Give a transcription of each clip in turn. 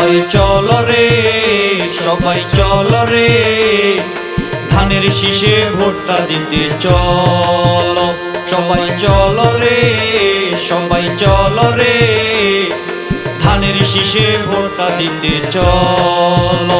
সবাই চলো রে, সবাই চলো রে, ধানের শীষে ভোটটা দিতে চলো। সবাই চলো রে, সবাই চলো রে, ধানের শীষে ভোটটা দিতে চলো।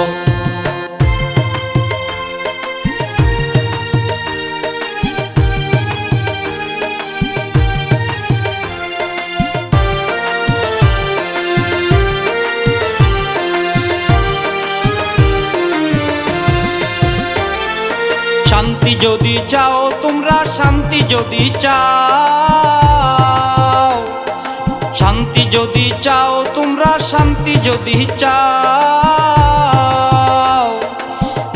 শান্তি যদি চাও তোমরা, শান্তি যদি চাও, শান্তি যদি চাও তোমরা, শান্তি যদি চাও,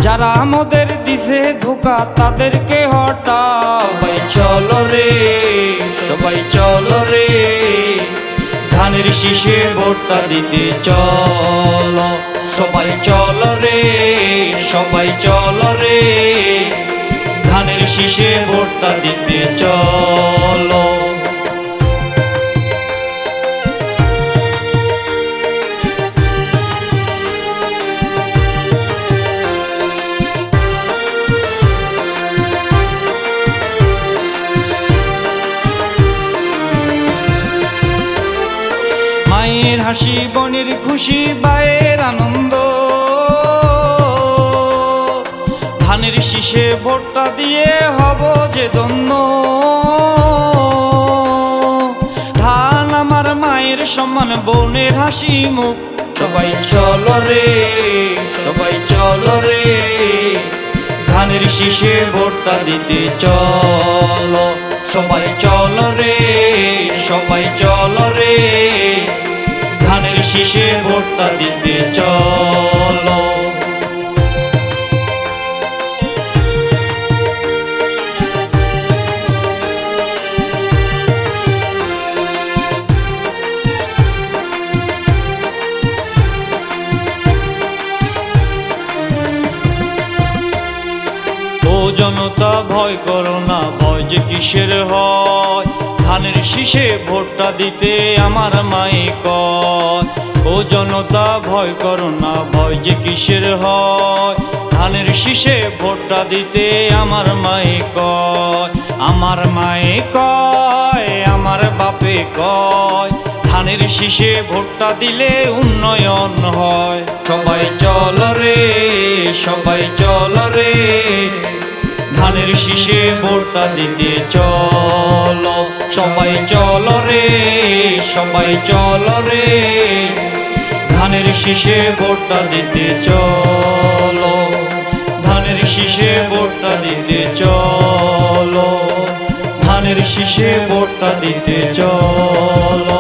যারা আমাদের দিছে ধোঁকা তাদেরকে হটাও। সবাই চলো রে, সবাই চলো রে, ধানের শীষে ভোটটা দিতে চলো। সবাই চলো রে, সবাই চলো রে, ধানের শীষে ভোটটা দিতে চলো। মায়ের হাসি, বোনের খুশি, ভাইয়ের আনন্দ, ধানের শীষে ভোটটা দিয়ে হব যে ধন্য। ধান আমার মায়ের সমান, বোনের হাসি মুখ। সবাই চলো রে, সবাই চলো রে, ধানের শীষে ভোটটা দিতে চলো। সবাই চলো রে, সবাই চলো রে, ধানের শীষে ভোটটা দিতে চলো। ও জনতা ভয় করো না, ভয় যে কিসের হয়, ধানের শীষে ভোটটা দিতে আমার মাই কয়। ও জনতা ভয় করো না, ভয় যে কিসের হয়, ধানের শীষে ভোটটা দিতে আমার মাই কয়। আমার মায়ে কয়, আমার বাপে কয়, ধানের শীষে ভোটটা দিলে উন্নয়ন হয়। সবাই চলো রে, সবাই চলো রে, ধানের শীষে ভোটটা দিতে চলো। সবাই চলো রে, সবাই চলো রে, ধানের শীষে ভোটটা দিতে চলো। ধানের শীষে ভোটটা দিতে চলো, ধানের শীষে ভোটটা দিতে চলো।